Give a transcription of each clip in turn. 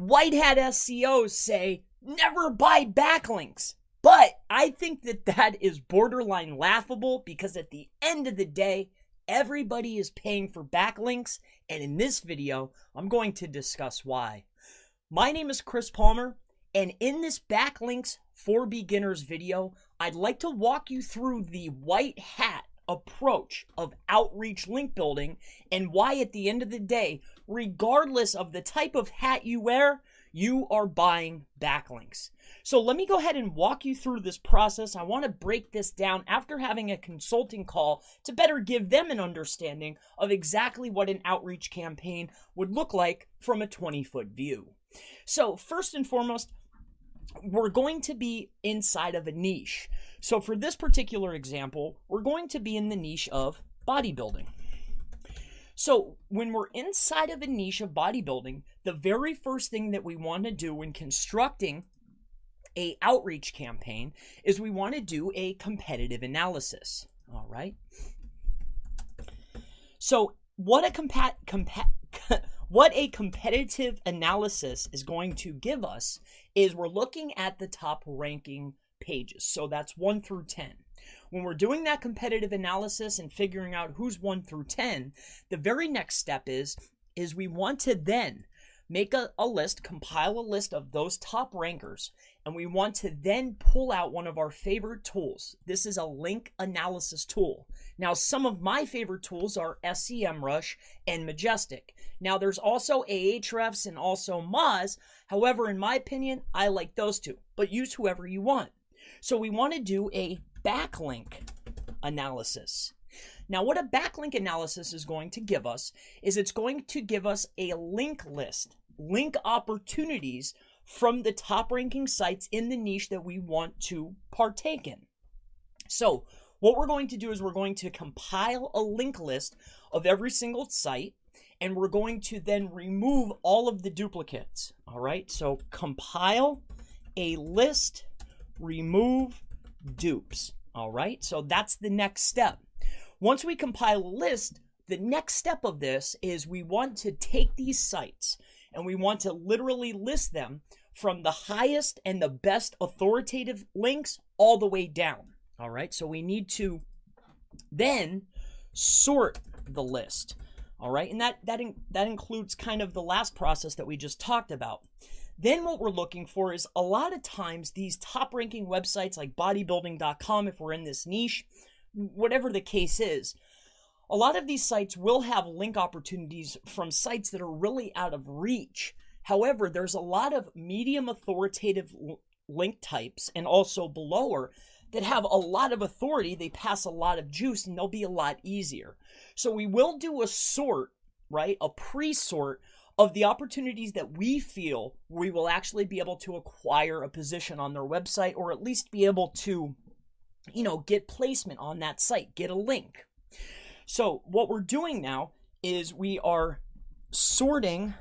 white hat SEOs say never buy backlinks. But I think that is borderline laughable because at the end of the day, everybody is paying for backlinks. And in this video, I'm going to discuss why. My name is Chris Palmer. And in this Backlinks for Beginners video, I'd like to walk you through the white hat approach of outreach link building and why at the end of the day, regardless of the type of hat you wear, you are buying backlinks. So let me go ahead and walk you through this process. I want to break this down after having a consulting call to better give them an understanding of exactly what an outreach campaign would look like from a 20-foot view. So first and foremost, we're going to be inside of a niche. So for this particular example, we're going to be in the niche of bodybuilding. So when we're inside of a niche of bodybuilding, the very first thing that we want to do when constructing a outreach campaign is we want to do a competitive analysis. All right. So what a competitive analysis is going to give us is we're looking at the top ranking pages. So that's 1 through 10. When we're doing that competitive analysis and figuring out who's 1 through 10, the very next step is we want to then make a list, compile a list of those top rankers, and we want to then pull out one of our favorite tools. This is a link analysis tool. Now, some of my favorite tools are SEMrush and Majestic. Now, there's also Ahrefs and also Moz. However, in my opinion, I like those two, but use whoever you want. So we want to do a backlink analysis. Now, what a backlink analysis is going to give us is it's going to give us a link list, link opportunities from the top ranking sites in the niche that we want to partake in. So what we're going to do is we're going to compile a link list of every single site, and we're going to then remove all of the duplicates. All right, so compile a list, remove dupes. All right, so that's the next step. Once we compile a list, the next step of this is we want to take these sites and we want to literally list them from the highest and the best authoritative links all the way down. All right, so we need to then sort the list. All right, and that includes kind of the last process that we just talked about. Then what we're looking for is a lot of times these top ranking websites like bodybuilding.com, if we're in this niche, whatever the case is, a lot of these sites will have link opportunities from sites that are really out of reach. However, there's a lot of medium authoritative link types and also belower that have a lot of authority. They pass a lot of juice and they'll be a lot easier. So we will do a sort, right? A pre-sort of the opportunities that we feel we will actually be able to acquire a position on their website, or at least be able to, get placement on that site, get a link. So what we're doing now is we are sorting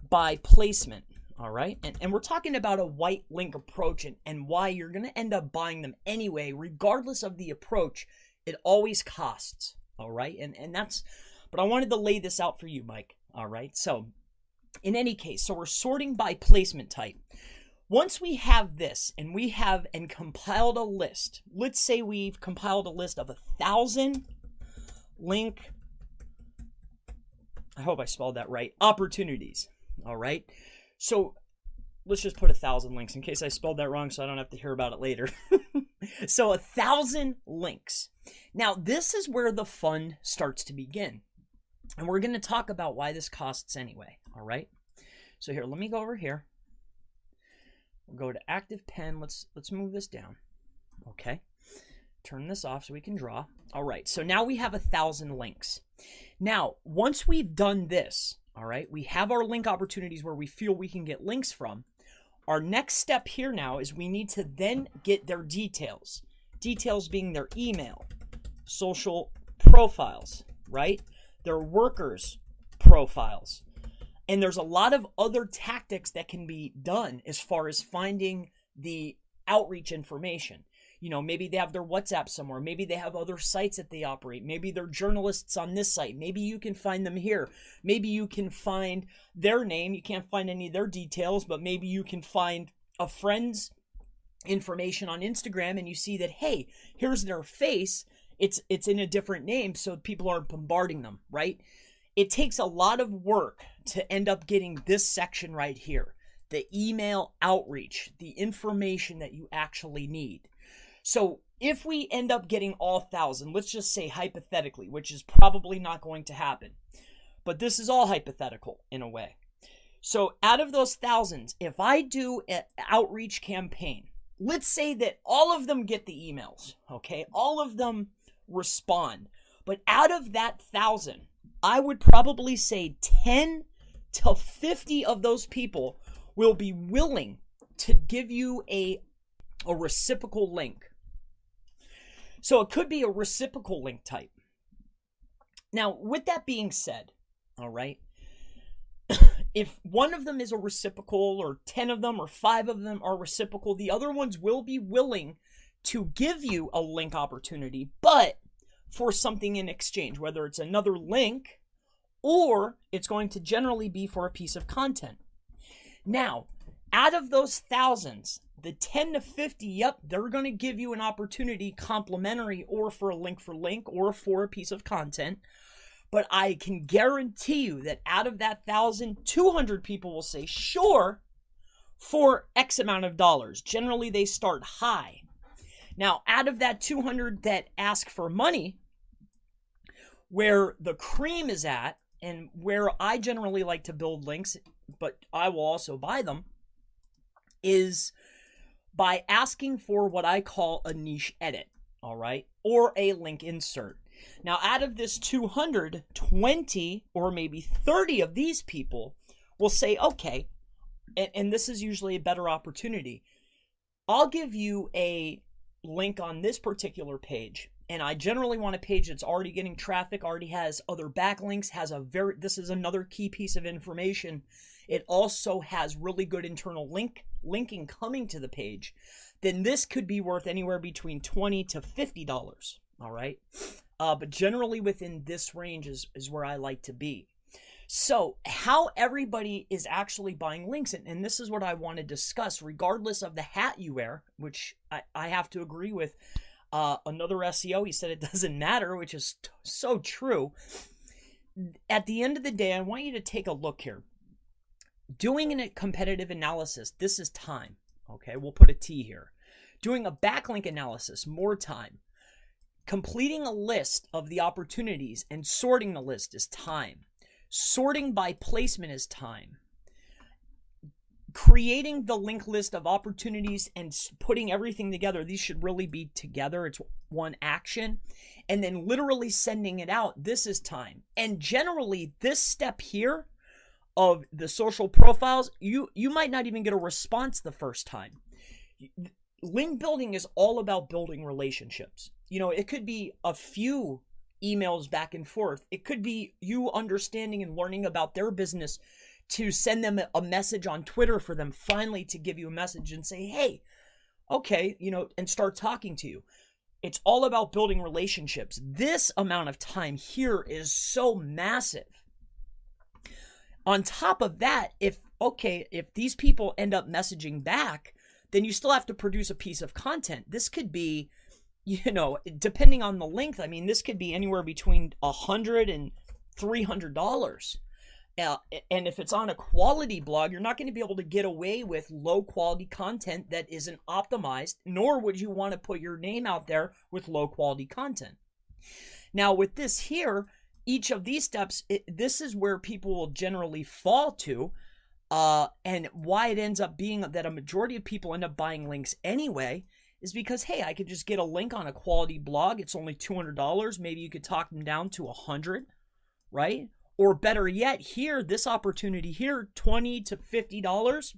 by placement. All right. And we're talking about a white link approach and why you're going to end up buying them anyway, regardless of the approach. It always costs. All right. But I wanted to lay this out for you, Mike. All right. So in any case, so we're sorting by placement type. Once we have this and we have compiled a list, let's say we've compiled a list of 1,000 link, I hope I spelled that right, opportunities. All right. So let's just put 1,000 links in case I spelled that wrong so I don't have to hear about it later. So 1,000 links. Now, this is where the fun starts to begin. And we're going to talk about why this costs anyway. All right. So here, let me go over here. We'll go to active pen. Let's move this down. Okay. Turn this off so we can draw. All right. So now we have 1,000 links. Now, once we've done this, all right, we have our link opportunities where we feel we can get links from. Our next step here now is we need to then get their details. Details being their email, social profiles, right? Their workers' profiles. And there's a lot of other tactics that can be done as far as finding the outreach information. Maybe they have their WhatsApp somewhere. Maybe they have other sites that they operate. Maybe they're journalists on this site. Maybe you can find them here. Maybe you can find their name. You can't find any of their details, but maybe you can find a friend's information on Instagram and you see that, hey, here's their face. It's in a different name, so people aren't bombarding them, right? It takes a lot of work to end up getting this section right here, the email outreach, the information that you actually need. So if we end up getting all 1,000, let's just say hypothetically, which is probably not going to happen, but this is all hypothetical in a way. So out of those thousands, if I do an outreach campaign, let's say that all of them get the emails, okay? All of them respond. But out of that 1,000, I would probably say 10 to 50 of those people will be willing to give you a reciprocal link. So it could be a reciprocal link type. Now, with that being said, all right, if one of them is a reciprocal or 10 of them or 5 of them are reciprocal, the other ones will be willing to give you a link opportunity, but for something in exchange, whether it's another link or it's going to generally be for a piece of content. Now, out of those thousands, the 10 to 50, yep, they're going to give you an opportunity complimentary or for a link or for a piece of content. But I can guarantee you that out of that 1,000, 200 people will say, sure, for X amount of dollars. Generally, they start high. Now, out of that 200 that ask for money, where the cream is at, and where I generally like to build links, but I will also buy them, is by asking for what I call a niche edit, all right, or a link insert. Now, out of this 200, 20 or maybe 30 of these people will say, okay, and this is usually a better opportunity, I'll give you a link on this particular page, and I generally want a page that's already getting traffic, already has other backlinks, this is another key piece of information. It also has really good internal linking coming to the page. Then this could be worth anywhere between $20 to $50, all right? But generally within this range is where I like to be. So how everybody is actually buying links, and this is what I want to discuss, regardless of the hat you wear, which I have to agree with another SEO. He said it doesn't matter, which is so true. At the end of the day, I want you to take a look here. Doing a competitive analysis, this is time. Okay, we'll put a T here. Doing a backlink analysis, more time. Completing a list of the opportunities and sorting the list is time. Sorting by placement is time. Creating the link list of opportunities and putting everything together, these should really be together. It's one action. And then literally sending it out, this is time. And generally, this step here of the social profiles, you might not even get a response the first time. Link building is all about building relationships. It could be a few emails back and forth. It could be you understanding and learning about their business to send them a message on Twitter for them finally to give you a message and say, hey, okay, and start talking to you. It's all about building relationships. This amount of time here is so massive. On top of that, if these people end up messaging back, then you still have to produce a piece of content. This could be, depending on the length, this could be anywhere between $100 and $300. And if it's on a quality blog, you're not going to be able to get away with low quality content that isn't optimized, nor would you want to put your name out there with low quality content. Now, with this here, each of these steps, this is where people will generally fall to, and why it ends up being that a majority of people end up buying links anyway is because, hey, I could just get a link on a quality blog. It's only $200. Maybe you could talk them down to $100, right? Or better yet, here, this opportunity here, $20 to $50.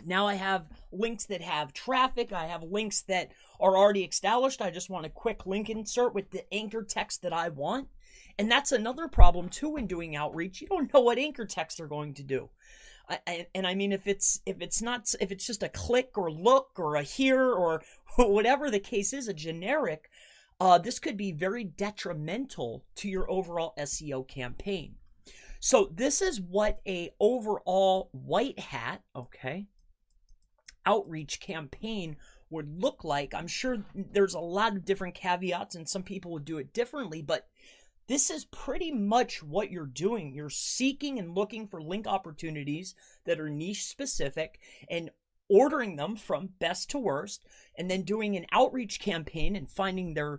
Now I have links that have traffic. I have links that are already established. I just want a quick link insert with the anchor text that I want. And that's another problem too when doing outreach. You don't know what anchor text they're going to do. And I mean, if it's just a click or look or a hear or whatever the case is, a generic, this could be very detrimental to your overall SEO campaign. So this is what a overall white hat, okay, outreach campaign would look like. I'm sure there's a lot of different caveats and some people would do it differently, but this is pretty much what you're doing. You're seeking and looking for link opportunities that are niche specific and ordering them from best to worst, and then doing an outreach campaign and finding their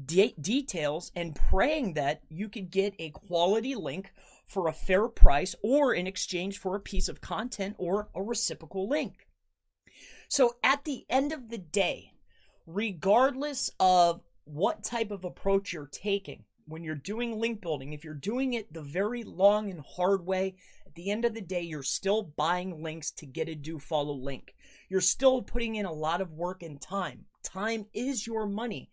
details and praying that you could get a quality link for a fair price or in exchange for a piece of content or a reciprocal link. So at the end of the day, regardless of what type of approach you're taking, when you're doing link building, if you're doing it the very long and hard way, at the end of the day, you're still buying links to get a do follow link. You're still putting in a lot of work and time. Time is your money.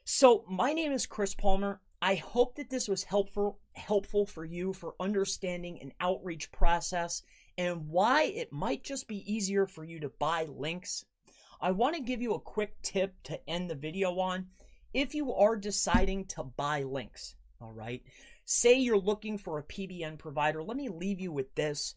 So my name is Chris Palmer. I hope that this was helpful for you for understanding an outreach process and why it might just be easier for you to buy links. I want to give you a quick tip to end the video on. If you are deciding to buy links, all right, say you're looking for a PBN provider, let me leave you with this.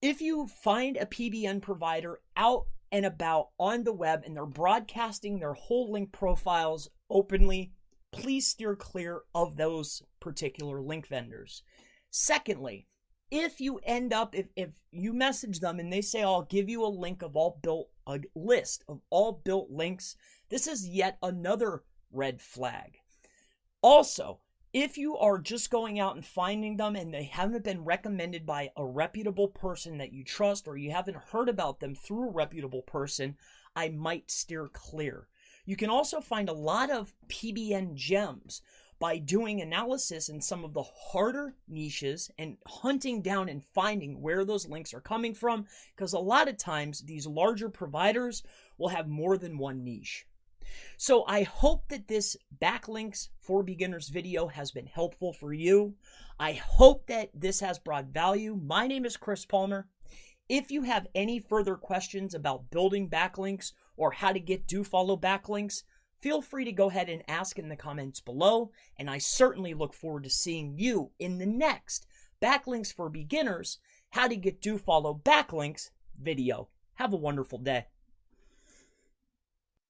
If you find a PBN provider out and about on the web and they're broadcasting their whole link profiles openly, please steer clear of those particular link vendors. Secondly, if you end up, if you message them and they say, I'll give you a link of a list of all built links, this is yet another red flag. Also, if you are just going out and finding them and they haven't been recommended by a reputable person that you trust, or you haven't heard about them through a reputable person, I might steer clear. You can also find a lot of PBN gems by doing analysis in some of the harder niches and hunting down and finding where those links are coming from, because a lot of times these larger providers will have more than one niche. So I hope that this Backlinks for Beginners video has been helpful for you. I hope that this has brought value. My name is Chris Palmer. If you have any further questions about building backlinks or how to get do follow backlinks, feel free to go ahead and ask in the comments below, and I certainly look forward to seeing you in the next Backlinks for Beginners, how to get do follow backlinks video. Have a wonderful day.